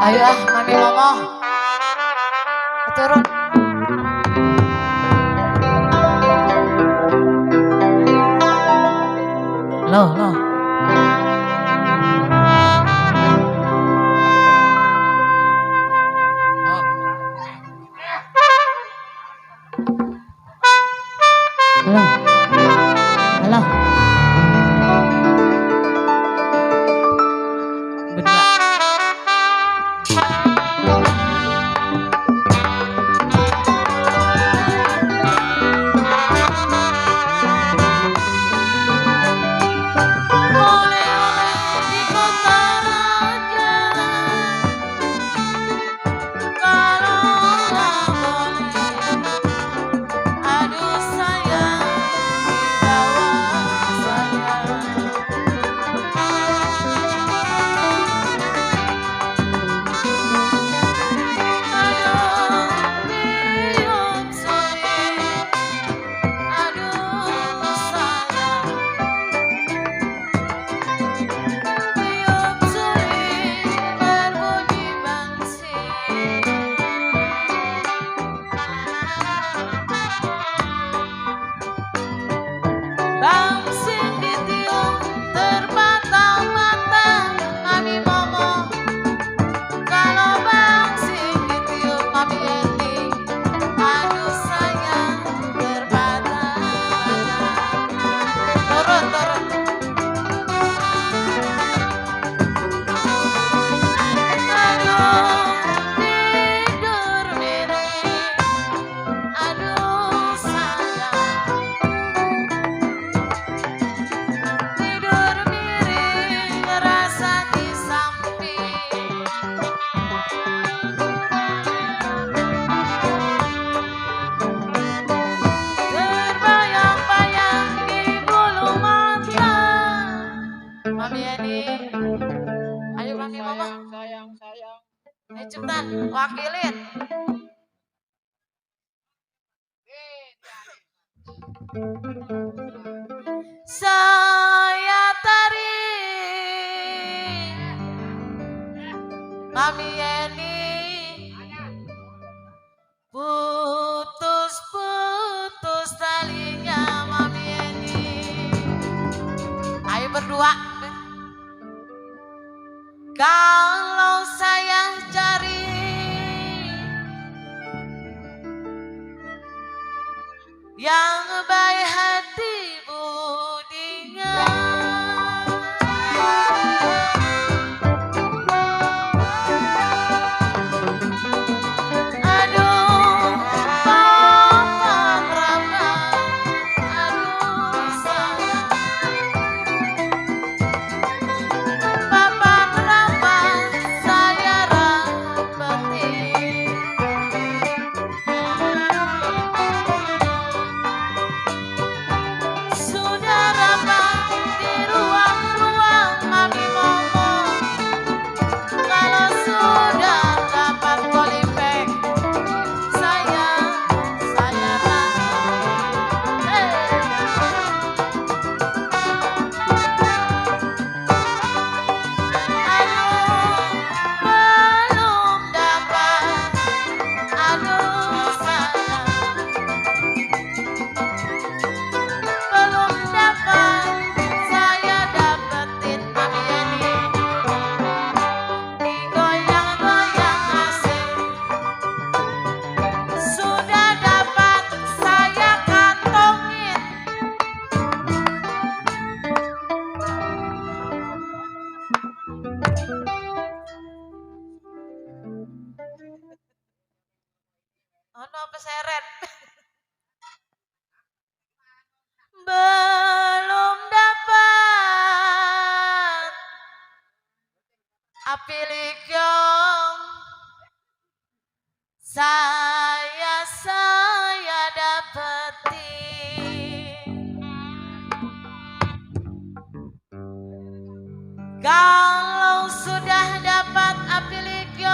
Ayo ah, Mami Momo. Turun. Loh, loh. Halo. Halo. Bener. Cepetan, wakilin. Saya tarik Mami Yeni, putus-putus talinya Mami Yeni. Ayo berdua. Kalau saya cari yang baik hati budinya, aduh papa meraba, aduh sayang papa meraba, saya rapati. Oh no, peseret. Belum dapat apilikyong saya dapetin. Kalau sudah dapat apilikyong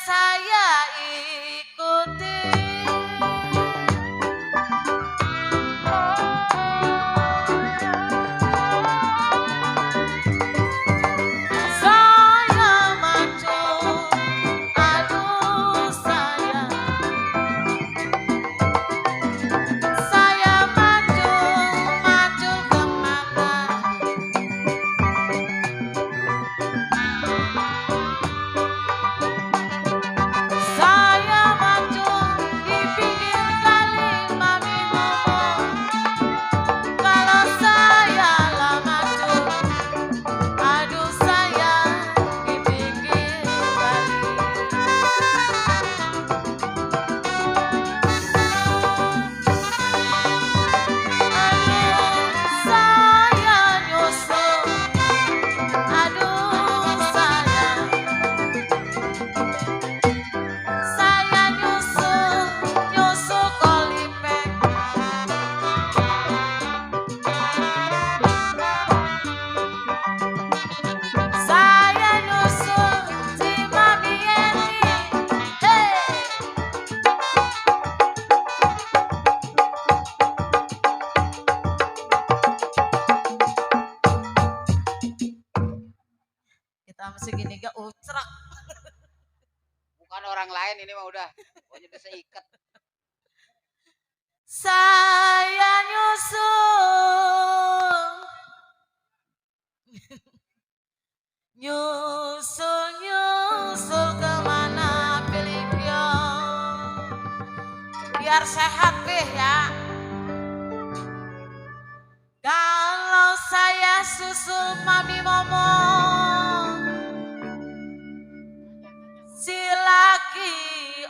saya ikuti. Saya maju, aduh saya maju, maju kemana? Saya maju di pinggir kali, mami ngomong. Kalau saya lah maju, aduh saya di pinggir kali. Aduh saya nyusul, aduh saya nyusul, nyusul kolipek. Saya nyusul si Mami Yeni. Hey. Kita masih gini gak ucrak. Bukan orang lain ini mah udah. Pokoknya bisa ikat. Saya nyusul, nyusul, nyusul kemana Pilipio, biar sehat Pih ya. Kalau saya susul Mami Momo, si laki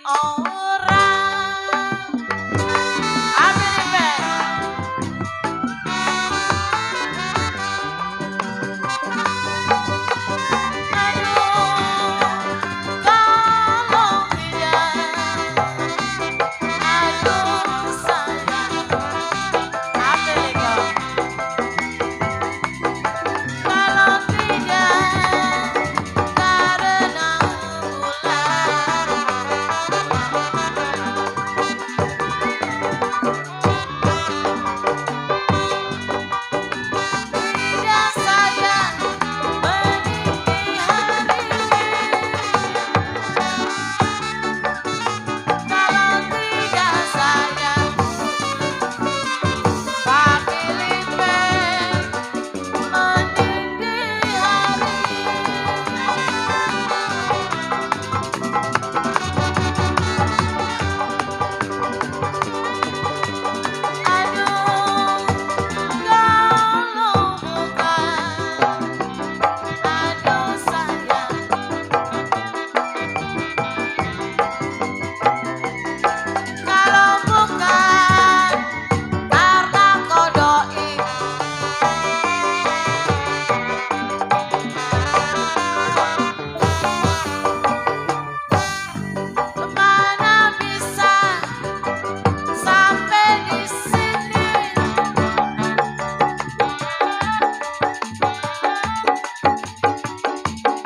orang. Ambil Pih. Kalau tidak, aduh sayang, ambil kau. Kalau tidak, karena tidak sayang meninggi hari. Kalau tidak sayang, Pak Pilipek meninggi hari. Aduh, kalau bukan, aduh sayang. Kalau bukan karena kodoi, mana bisa sampai di sini.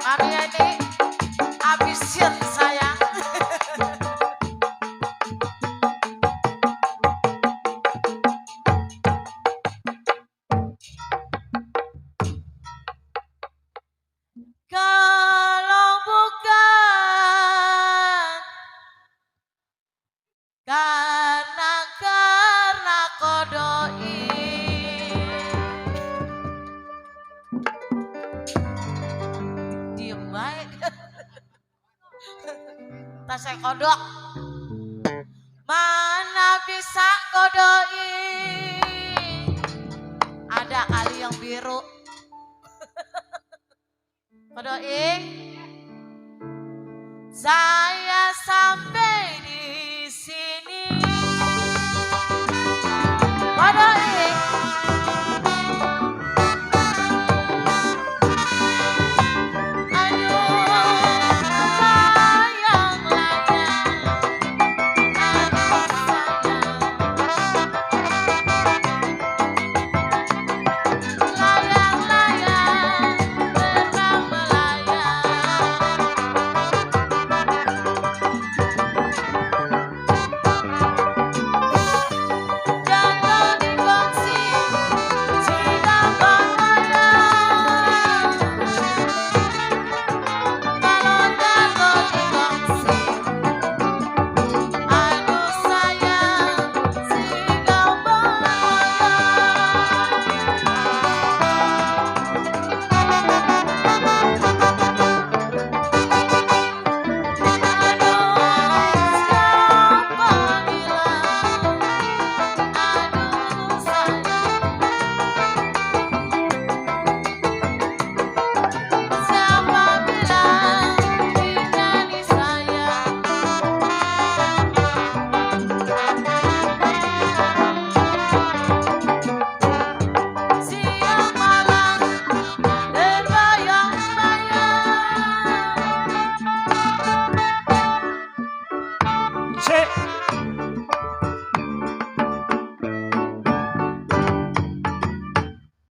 Mami ini habisin sayang. Kalau bukan karena kodoi, diem baik. Tasnya kodok, mana bisa kodoi? Ada kali yang biru. Kodoi, saya sampai